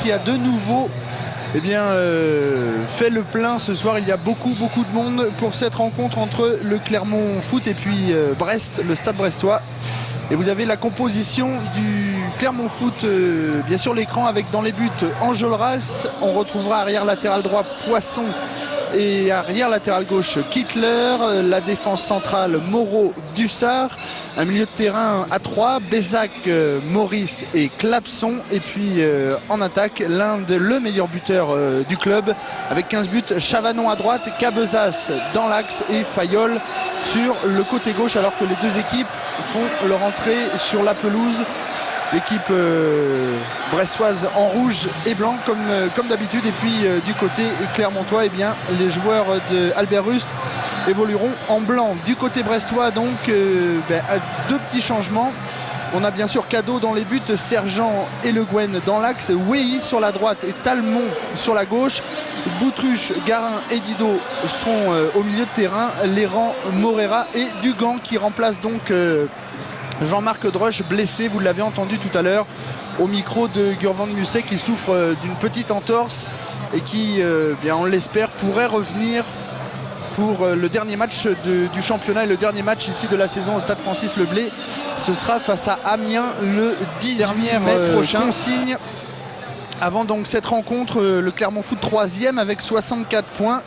qui a de nouveau fait le plein ce soir. Il y a beaucoup de monde pour cette rencontre entre le Clermont Foot et puis Brest, le Stade brestois. Et vous avez la composition du Clermont Foot, bien sûr l'écran avec dans les buts Enjolras. On retrouvera arrière latéral droit Poisson et arrière latéral gauche Kittler. La défense centrale Moreau, Dussard. Un milieu de terrain à 3, Bézac, Maurice et Clapson. Et puis en attaque, le meilleur buteur du club avec 15 buts, Chavanon à droite, Cabezas dans l'axe et Fayolle sur le côté gauche, alors que les deux équipes font leur entrée sur la pelouse. L'équipe brestoise en rouge et blanc comme d'habitude. Et puis du côté clermontois, les joueurs d'Albert Rust évolueront en blanc. Du côté brestois, donc, deux petits changements. On a bien sûr Cadeau dans les buts, Sergent et Le Guen dans l'axe, Wei sur la droite et Talmont sur la gauche. Boutruche, Garin et Didot seront au milieu de terrain. Léran, Morera et Dugan qui remplace donc Jean-Marc Drush, blessé, vous l'avez entendu tout à l'heure au micro de Gurvan Musset, qui souffre d'une petite entorse et qui, on l'espère, pourrait revenir pour le dernier match du championnat et le dernier match ici de la saison au Stade Francis Leblay. Ce sera face à Amiens le 18 mai prochain. Consigne avant donc cette rencontre, le Clermont Foot 3e avec 64 points.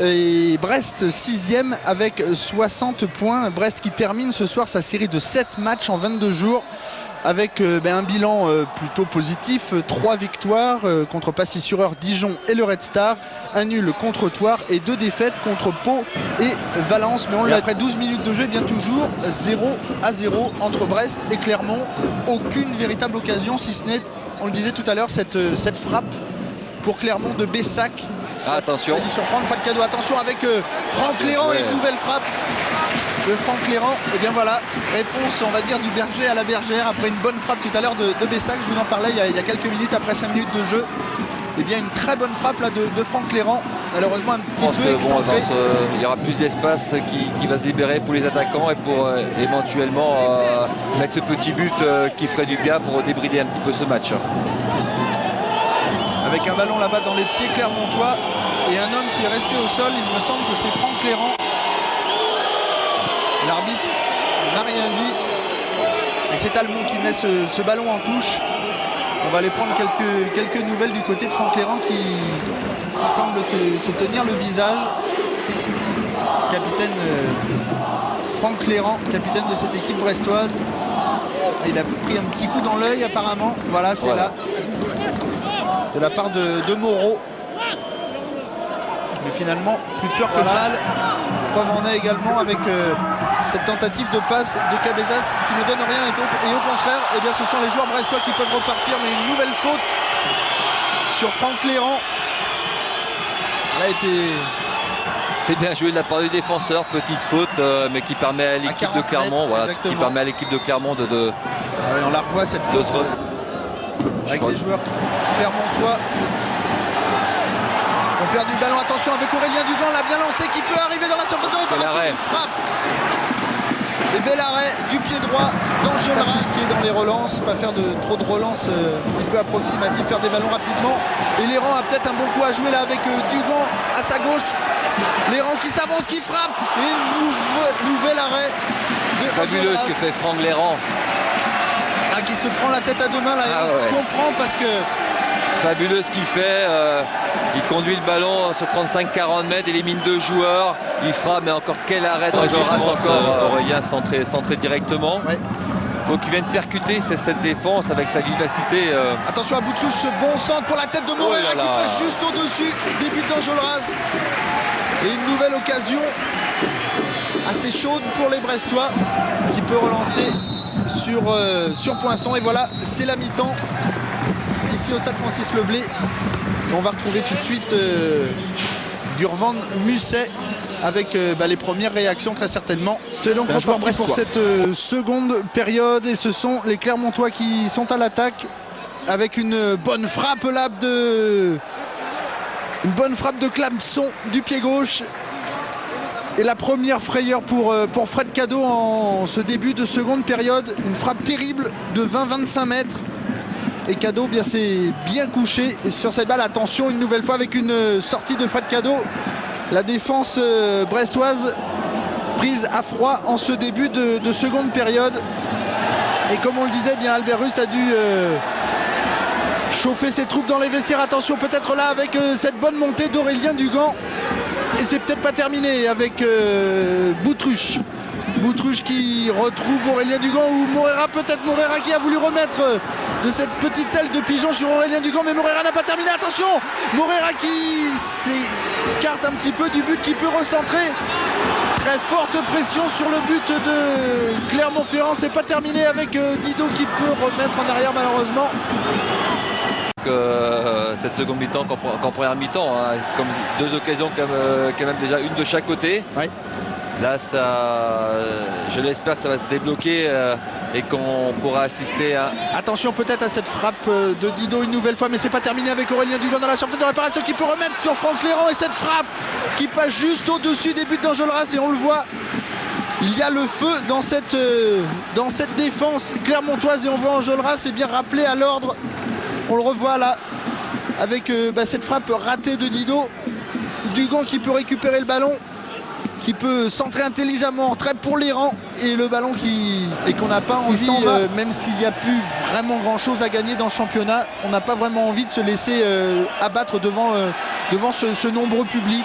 Et Brest 6e avec 60 points. Brest qui termine ce soir sa série de 7 matchs en 22 jours avec un bilan plutôt positif. 3 victoires contre Passy-sur-Eure, Dijon et le Red Star. Un nul contre Thouars et 2 défaites contre Pau et Valence. Mais on l'a après 12 minutes de jeu, bien toujours 0-0 entre Brest et Clermont. Aucune véritable occasion, si ce n'est, on le disait tout à l'heure, cette frappe pour Clermont de Bessac. Attention. Il surprendre Fred Cadeau. Attention avec Franck Léran et une nouvelle frappe de Franck Léran. Et bien voilà, réponse on va dire du berger à la bergère après une bonne frappe tout à l'heure de Bessac. Je vous en parlais il y a quelques minutes après 5 minutes de jeu. Et bien une très bonne frappe là de Franck Léran. Malheureusement un petit peu excentré. Il y aura plus d'espace qui va se libérer pour les attaquants et pour éventuellement mettre ce petit but qui ferait du bien pour débrider un petit peu ce match. Avec un ballon là-bas dans les pieds clermontois et un homme qui est resté au sol, il me semble que c'est Franck Léran. L'arbitre n'a rien dit. Et c'est Talmont qui met ce ballon en touche. On va aller prendre quelques nouvelles du côté de Franck Léran qui semble se tenir le visage. Capitaine Franck Léran, capitaine de cette équipe brestoise. Il a pris un petit coup dans l'œil apparemment. Voilà, c'est là. De la part de Moreau. Mais finalement, plus peur que mal. Preuve en est également avec cette tentative de passe de Cabezas qui ne donne rien. Et au contraire, ce sont les joueurs brestois qui peuvent repartir. Mais une nouvelle faute sur Franck Léran. Elle a été... C'est bien joué de la part du défenseur, petite faute, mais qui permet à l'équipe de Clermont, qui permet à l'équipe de Clermont de... on la revoit cette faute. Avec les joueurs clermontois. On perd du ballon, attention avec Aurélien Dugan, l'a bien lancé, qui peut arriver dans la surface de réparation, une frappe. Et bel arrêt du pied droit d'Enjolras qui est dans les relances, pas faire trop de relances un petit peu approximatives, perdre des ballons rapidement. Et Léran a peut-être un bon coup à jouer là avec Dugan à sa gauche. Léran qui s'avance, qui frappe. Et une nouvel arrêt de fabuleux ce que fait Franck Léran. Qui se prend la tête à deux mains là, on comprend parce que... Fabuleux ce qu'il fait, il conduit le ballon sur 35-40 mètres, il élimine 2 joueurs, il frappe, mais encore quel arrêt d'Enjolras encore, Aurélien centré directement. Faut qu'il vienne percuter cette défense avec sa vivacité. Attention à Boutrouche, ce bon centre pour la tête de Morera qui passe juste au-dessus des buts d'Enjolras. Et une nouvelle occasion assez chaude pour les Brestois qui peut relancer sur Poinçon. Et voilà, c'est la mi-temps ici au Stade Francis Leblay. On va retrouver tout de suite Gurvan Musset avec les premières réactions très certainement. C'est donc reparti pour cette seconde période et ce sont les Clermontois qui sont à l'attaque avec une bonne frappe là de Clapson du pied gauche. Et la première frayeur pour Fred Cadeau en ce début de seconde période. Une frappe terrible de 20-25 mètres Et Cadeau, bien c'est bien couché sur cette balle. Attention une nouvelle fois avec une sortie de Fred Cadeau. La défense brestoise prise à froid en ce début de seconde période. Et comme on le disait, bien Albert Rust a dû chauffer ses troupes dans les vestiaires. Attention peut-être là avec cette bonne montée d'Aurélien Dugan. Et c'est peut-être pas terminé avec Boutruche. Boutruche qui retrouve Aurélien Dugan ou Morera, peut-être Morera qui a voulu remettre de cette petite aile de pigeon sur Aurélien Dugan, mais Morera n'a pas terminé. Attention, Morera qui s'écarte un petit peu du but, qui peut recentrer. Très forte pression sur le but de Clermont-Ferrand. C'est pas terminé avec Didot qui peut remettre en arrière malheureusement. Cette seconde mi-temps qu'en première mi-temps, hein, comme deux occasions quand même déjà une de chaque côté. Ouais. Là, je l'espère que ça va se débloquer et qu'on pourra assister à... Attention peut-être à cette frappe de Didot une nouvelle fois, mais c'est pas terminé avec Aurélien Dugan dans la surface de réparation qui peut remettre sur Franck Lérand, et cette frappe qui passe juste au-dessus des buts d'Enjolras, et on le voit, il y a le feu dans cette défense clermontoise, et on voit Enjolras bien rappelé à l'ordre. On le revoit là avec cette frappe ratée de Didot. Dugan qui peut récupérer le ballon, qui peut centrer intelligemment, très pour les rangs, et le ballon qu'on n'a pas envie, même s'il n'y a plus vraiment grand chose à gagner dans le championnat, on n'a pas vraiment envie de se laisser abattre devant ce nombreux public.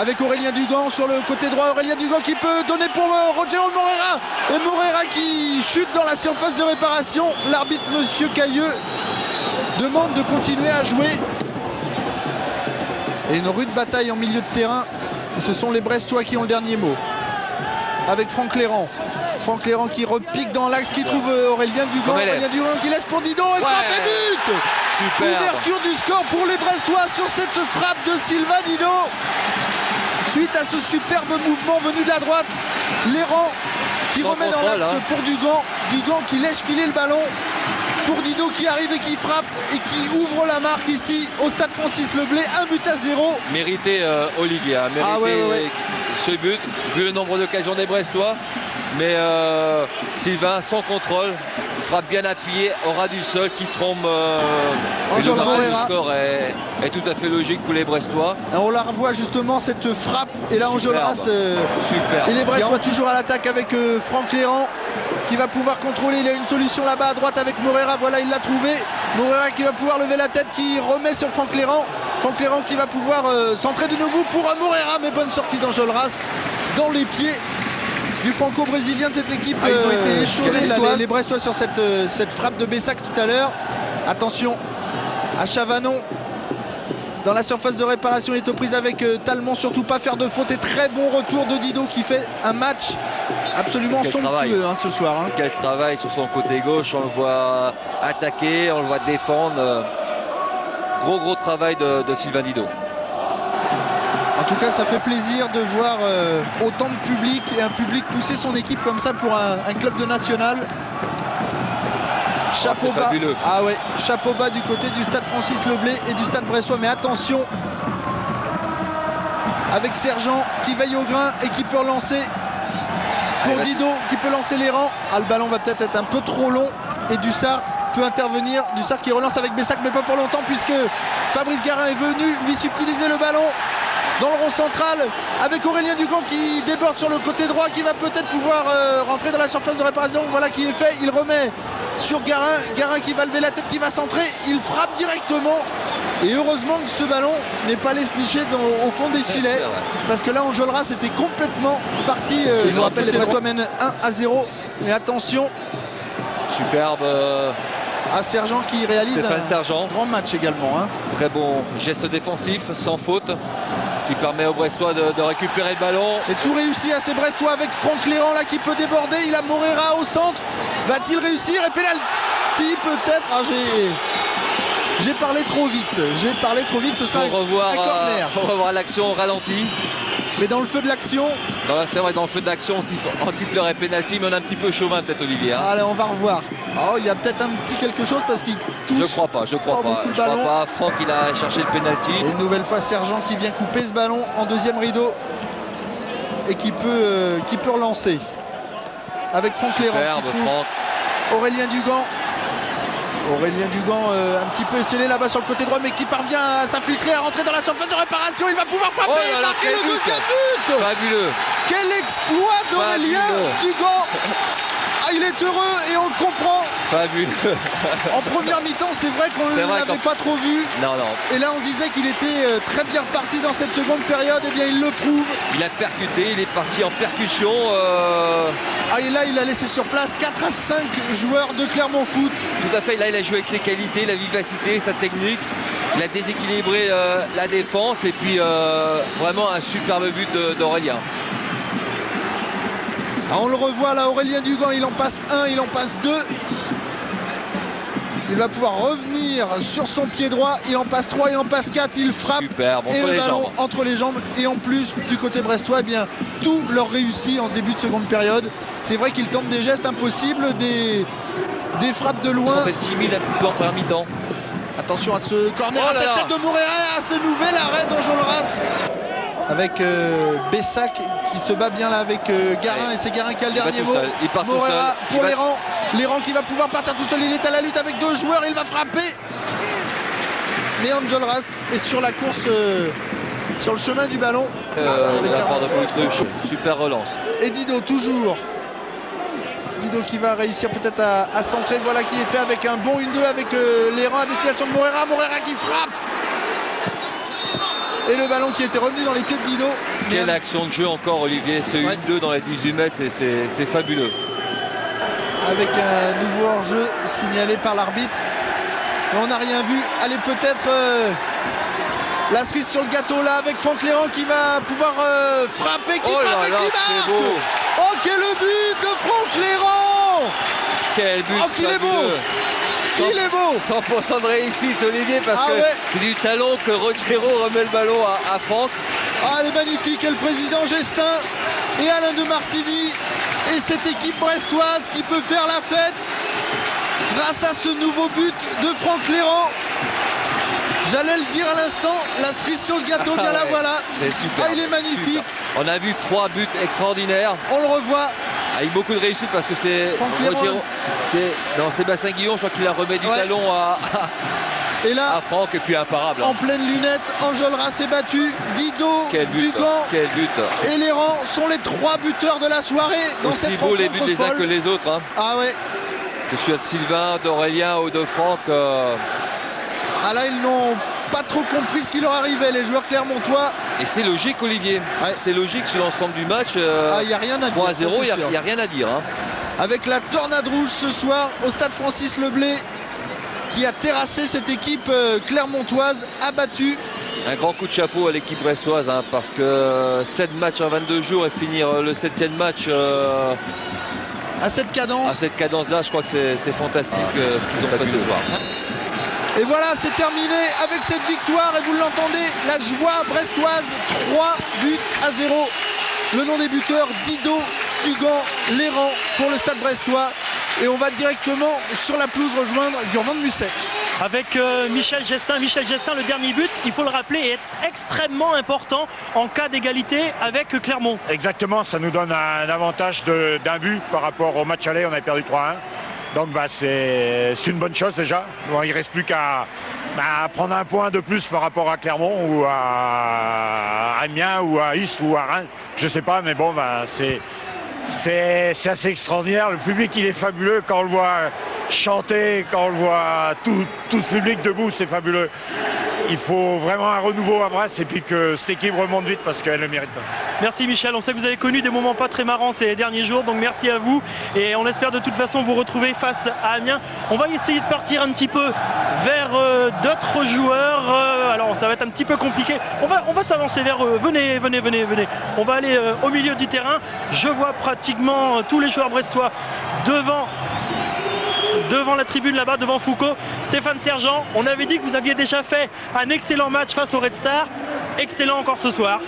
Avec Aurélien Dugan sur le côté droit, Aurélien Dugan qui peut donner pour Rogero Morera, et Morera qui chute dans la surface de réparation. L'arbitre Monsieur Cailleux demande de continuer à jouer. Et une rude bataille en milieu de terrain. Et ce sont les Brestois qui ont le dernier mot. Avec Franck Lérand. Franck Lérand qui repique dans l'axe, qui trouve Aurélien Dugan. Aurélien Dugan qui laisse pour Didot et frappe et but. Superbe. Ouverture du score pour les Brestois sur cette frappe de Sylvain Didot. Suite à ce superbe mouvement venu de la droite, Lérand qui remet dans l'axe pour Dugan. Dugan qui laisse filer le ballon pour Didot qui arrive et qui frappe et qui ouvre la marque ici au stade Francis Leblay. 1-0. Mérité Olivier, mérité ce but, vu le nombre d'occasions des Brestois. Mais Sylvain sans contrôle, frappe bien appuyée au ras du sol qui trompe. Le score est tout à fait logique pour les Brestois. Et on la revoit justement cette frappe, et là Enjolras et les Brestois toujours à l'attaque avec Franck Lérand qui va pouvoir contrôler. Il a une solution là-bas à droite avec Morera, voilà il l'a trouvé. Morera qui va pouvoir lever la tête, qui remet sur Franck Lérand. Franck Lérand qui va pouvoir centrer de nouveau pour Morera, mais bonne sortie d'Enjolras dans les pieds du franco-brésilien de cette équipe. Ils ont été échaudés les Brestois sur cette frappe de Bessac tout à l'heure. Attention à Chavanon dans la surface de réparation, il est aux prises avec Talmont, surtout pas faire de faute, et très bon retour de Didot qui fait un match absolument somptueux ce soir. Quel travail sur son côté gauche, on le voit attaquer, on le voit défendre. Gros travail de Sylvain Didot. En tout cas, ça fait plaisir de voir autant de public, et un public pousser son équipe comme ça pour un club de national. Chapeau bas. Fabuleux. Ah ouais, chapeau bas du côté du stade Francis Leblay et du stade brestois. Mais attention, avec Sergent qui veille au grain et qui peut relancer pour Didot, qui peut lancer les rangs. Ah, le ballon va peut-être être un peu trop long, et Dussard peut intervenir. Dussard qui relance avec Bessac, mais pas pour longtemps, puisque Fabrice Garin est venu lui subtiliser le ballon dans le rond central, avec Aurélien Dugan qui déborde sur le côté droit, qui va peut-être pouvoir rentrer dans la surface de réparation. Voilà qui est fait, il remet sur Garin, Garin qui va lever la tête, qui va centrer, il frappe directement, et heureusement que ce ballon n'est pas allé se nicher au fond des filets, parce que là Enjolras était complètement parti. Je vous rappelle, les Brestois mènent 1-0, et attention, superbe à Sergent qui réalise un grand match également. Très bon geste défensif, sans faute, qui permet aux Brestois de récupérer le ballon. Et tout réussi à ces Brestois avec Franck Lérand là qui peut déborder. Il a Morera au centre. Va-t-il réussir? Et pénalty peut-être. J'ai parlé trop vite. Ce sera un corner. Faut revoir l'action au ralenti. Mais dans le feu de l'action. C'est vrai, dans le feu de l'action, on sifflerait pénalty, mais on est un petit peu chauvin peut-être, Olivier. Allez, on va revoir. Oh, il y a peut-être un petit quelque chose parce qu'il touche. Je crois pas. Franck, il a cherché le pénalty. Et une nouvelle fois, Sergent qui vient couper ce ballon en deuxième rideau et qui peut relancer. Avec Franck Lérand qui trouve Aurélien Dugan. Aurélien Dugan un petit peu scellé là-bas sur le côté droit, mais qui parvient à s'infiltrer, à rentrer dans la surface de réparation. Il va pouvoir frapper, oh là, marquer le deuxième but. Fabuleux. Quel exploit d'Aurélien Dugan. Ah, il est heureux et on le comprend. Fabuleux. En première mi-temps, c'est vrai qu'on ne l'avait pas trop vu. Non, non. Et là, on disait qu'il était très bien reparti dans cette seconde période. Eh bien, il le prouve. Il a percuté, il est parti en percussion. Ah, et là, il a laissé sur place 4 à 5 joueurs de Clermont Foot. Tout à fait. Là, il a joué avec ses qualités, la vivacité, sa technique. Il a déséquilibré la défense. Et puis, vraiment un superbe but d'Aurélien. Ah, on le revoit là, Aurélien Dugan, il en passe 1, il en passe 2. Il va pouvoir revenir sur son pied droit, il en passe 3, il en passe 4, il frappe. Superbe, et le ballon entre les jambes. Et en plus, du côté brestois, eh bien, tout leur réussit en ce début de seconde période. C'est vrai qu'ils tentent des gestes impossibles, des frappes de loin. Ils sont timides un petit peu en première mi-temps. Attention à ce corner, à cette tête de Moreira, à ce nouvel arrêt d'Enjolras. Avec Bessac qui se bat bien là avec Garin, et c'est Garin qui a le dernier mot. Moreira pour Léran qui va pouvoir partir tout seul, il est à la lutte avec 2 joueurs, il va frapper. Mais Enjolras est sur la course, sur le chemin du ballon. La part de Poitruche, super relance. Et Dido toujours. Dido qui va réussir peut-être à centrer, voilà qui est fait avec un bon 1-2 avec Léran à destination de Moreira. Moreira qui frappe. Et le ballon qui était revenu dans les pieds de Dido. Quelle action de jeu encore, Olivier. Ce 1-2 dans les 18 mètres, c'est fabuleux. Avec un nouveau hors-jeu signalé par l'arbitre. On n'a rien vu. Allez, peut-être la cerise sur le gâteau là avec Franck Léran qui va pouvoir frapper, qui frappe et qui marque. Oh, quel but de Franck Léran. Quel but. Oh, qu'il est beau. Il est beau. 100% de réussite, Olivier, parce que c'est du talon que Rogero remet le ballon à Franck. Ah, elle est magnifique. Et le président Gestin et Alain de Martini et cette équipe brestoise qui peut faire la fête grâce à ce nouveau but de Franck Léran. J'allais le dire à l'instant, la cerise sur le gâteau, bien la voilà. C'est super. Ah, il est magnifique. Super. On a vu 3 buts extraordinaires. On le revoit. Avec beaucoup de réussite parce que c'est Sébastien Guillon, je crois qu'il a remis du talon à Franck, et puis imparable. En pleine lunette, Enjolras s'est battu, Dido, Dugan et Léran sont les 3 buteurs de la soirée dans cette rencontre folle. Aussi beaux les buts les uns que les autres. Hein. Ah ouais. Que ce soit de Sylvain, d'Aurélien ou de Franck. Ah là, ils n'ont pas trop compris ce qui leur arrivait, les joueurs clermontois. Et c'est logique, Olivier. Ouais. C'est logique sur l'ensemble du match. Il n'y a rien à dire. 3-0, il n'y a rien à dire. Hein. Avec la tornade rouge ce soir au stade Francis Leblé qui a terrassé cette équipe clermontoise abattue. Un grand coup de chapeau à l'équipe brestoise, hein, parce que 7 matchs en 22 jours et finir le 7e match à cette cadence. À cette cadence-là, je crois que c'est fantastique ce qu'ils ont fait ce soir. Et voilà, c'est terminé avec cette victoire, et vous l'entendez, la joie brestoise, 3-0. Le nom des buteurs, Dido, Dugan, Léran pour le stade brestois. Et on va directement sur la pelouse rejoindre Gurvan de Musset. Avec Michel Gestin. Michel Gestin, le dernier but, il faut le rappeler, est extrêmement important en cas d'égalité avec Clermont. Exactement, ça nous donne un avantage d'un but par rapport au match aller, on avait perdu 3-1. Donc c'est une bonne chose déjà. Bon, il ne reste plus qu'à prendre un point de plus par rapport à Clermont ou à Amiens ou à Istres ou à Reims. Je ne sais pas, mais bon, c'est assez extraordinaire. Le public, il est fabuleux quand on le voit chanter, quand on le voit tout ce public debout, c'est fabuleux. Il faut vraiment un renouveau à Brest et puis que cette équipe remonte vite parce qu'elle le mérite. Merci Michel, on sait que vous avez connu des moments pas très marrants ces derniers jours, donc merci à vous et on espère de toute façon vous retrouver face à Amiens. On va essayer de partir un petit peu vers d'autres joueurs, alors ça va être un petit peu compliqué. On va s'avancer vers eux, venez. On va aller au milieu du terrain. Je vois pratiquement tous les joueurs brestois devant la tribune là-bas, devant Foucault. Stéphane Sergent, on avait dit que vous aviez déjà fait un excellent match face au Red Star. Excellent encore ce soir.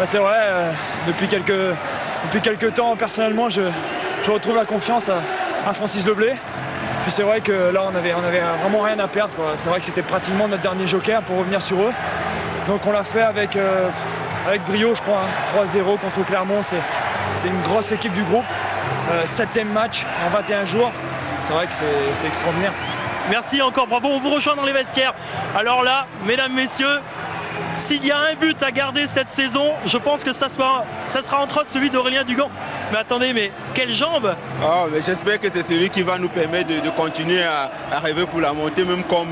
C'est vrai, depuis quelques temps, personnellement, je retrouve la confiance à Francis Leblé. Puis c'est vrai que là, on avait vraiment rien à perdre. C'est vrai que c'était pratiquement notre dernier joker pour revenir sur eux. Donc on l'a fait avec brio, je crois, hein, 3-0 contre Clermont. C'est une grosse équipe du groupe. 7e match en 21 jours. C'est vrai que c'est extraordinaire. Merci encore, bravo, on vous rejoint dans les vestiaires. Alors là, mesdames, messieurs, s'il y a un but à garder cette saison, je pense que ça sera entre autres celui d'Aurélien Dugan. Mais attendez, mais quelle jambe! Oh, mais j'espère que c'est celui qui va nous permettre de continuer à rêver pour la montée, même comme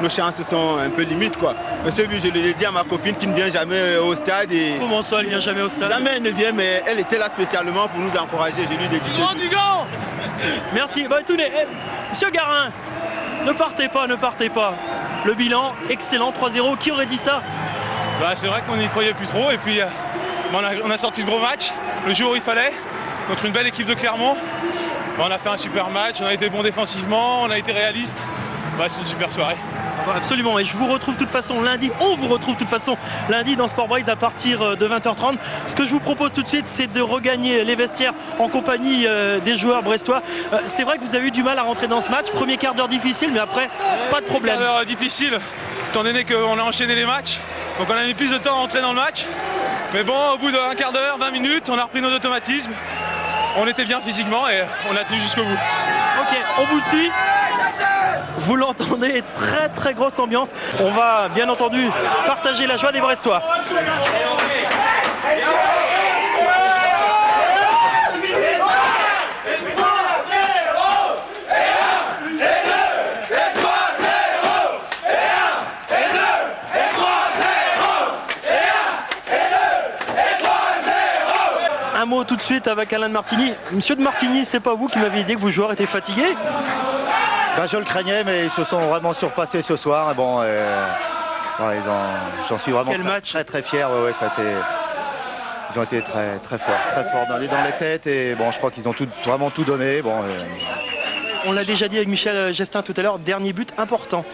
nos chances sont un peu limites, quoi. Mais ce but, je l'ai dit à ma copine qui ne vient jamais au stade. Comment ça, elle ne vient jamais au stade? Jamais elle ne vient, mais elle était là spécialement pour nous encourager. Je lui ai dit Dugan. Merci. Bah, Monsieur Garin, ne partez pas, ne partez pas. Le bilan, excellent, 3-0. Qui aurait dit ça? Bah, c'est vrai qu'on n'y croyait plus trop et puis on a sorti le gros match le jour où il fallait contre une belle équipe de Clermont. Bah, on a fait un super match, on a été bon défensivement, on a été réaliste. Bah, c'est une super soirée. Absolument, et je vous retrouve de toute façon lundi, on vous retrouve de toute façon lundi dans Sport Boys à partir de 20h30. Ce que je vous propose tout de suite, c'est de regagner les vestiaires en compagnie des joueurs brestois. C'est vrai que vous avez eu du mal à rentrer dans ce match, premier quart d'heure difficile, mais après, pas de problème. Quart d'heure difficile, étant donné qu'on a enchaîné les matchs, donc on a mis plus de temps à rentrer dans le match. Mais bon, au bout d'un quart d'heure, 20 minutes, on a repris nos automatismes. On était bien physiquement et on a tenu jusqu'au bout. Ok, on vous suit. Vous l'entendez, très très grosse ambiance. On va bien entendu partager la joie des Brestois. Un mot tout de suite avec Alain de Martigny. Monsieur de Martigny, c'est pas vous qui m'aviez dit que vos joueurs étaient fatigués? Ben, je le craignais, mais ils se sont vraiment surpassés ce soir. Et bon, j'en suis vraiment très fier. Ouais, ils ont été très forts dans les têtes. Et bon, je crois qu'ils ont vraiment tout donné. Bon, on l'a déjà dit avec Michel Gestin tout à l'heure, dernier but important.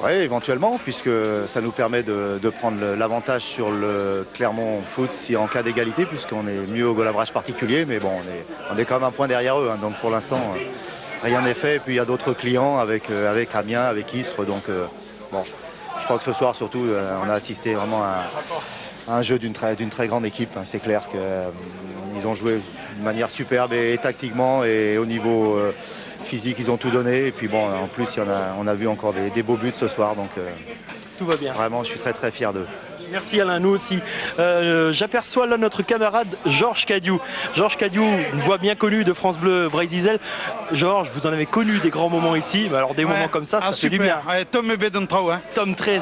Oui, éventuellement, puisque ça nous permet de prendre l'avantage sur le Clermont Foot si en cas d'égalité, puisqu'on est mieux au goal average particulier. Mais bon, on est quand même un point derrière eux. Hein, donc pour l'instant, rien n'est fait. Et puis il y a d'autres clients avec Amiens, avec Istres. Donc bon, je crois que ce soir surtout, on a assisté vraiment à un jeu d'une très grande équipe. Hein. C'est clair qu'ils ont joué de manière superbe et tactiquement et au niveau physique, ils ont tout donné. Et puis bon, en plus, on a vu encore des beaux buts ce soir. Donc tout va bien. Vraiment, je suis très fier d'eux. Merci Alain, nous aussi. J'aperçois là notre camarade Georges Cadiou. Georges Cadiou, une voix bien connue de France Bleu Brésil. Georges, vous en avez connu des grands moments ici. Mais alors des moments comme ça, ça fait du bien. Ouais, Tom Bedontrau. Hein. Tom très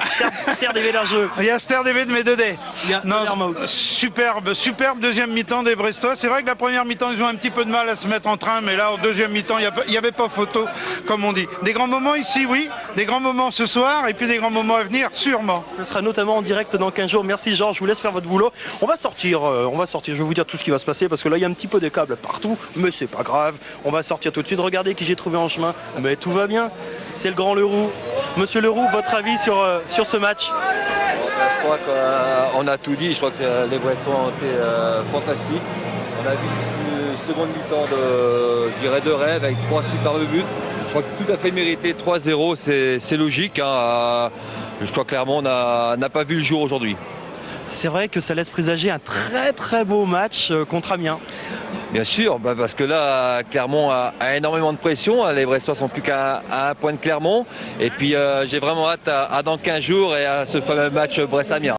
Ster DV d'Argeux. Il y a Ster DV de mes 2D. Non, superbe deuxième mi-temps des Brestois. C'est vrai que la première mi-temps, ils ont un petit peu de mal à se mettre en train. Mais là, en deuxième mi-temps, il n'y avait pas photo, comme on dit. Des grands moments ici, oui. Des grands moments ce soir. Et puis des grands moments à venir, sûrement. Ça sera notamment en direct dans 15 jours. Merci Georges, je vous laisse faire votre boulot. On va sortir, je vais vous dire tout ce qui va se passer parce que là il y a un petit peu des câbles partout, mais c'est pas grave. On va sortir tout de suite. Regardez qui j'ai trouvé en chemin, mais tout va bien. C'est le grand Leroux. Monsieur Leroux, votre avis sur ce match? Je crois qu'on a tout dit. Je crois que les Brestois ont été fantastiques. On a vu une seconde mi-temps de rêve avec 3 superbes buts. Je crois que c'est tout à fait mérité. 3-0, c'est logique. Hein. Je crois que Clermont n'a pas vu le jour aujourd'hui. C'est vrai que ça laisse présager un très beau match contre Amiens. Bien sûr, parce que là, Clermont a énormément de pression. Les Brestois sont plus qu'à un point de Clermont. Et puis j'ai vraiment hâte à dans 15 jours et à ce fameux match Brest-Amiens.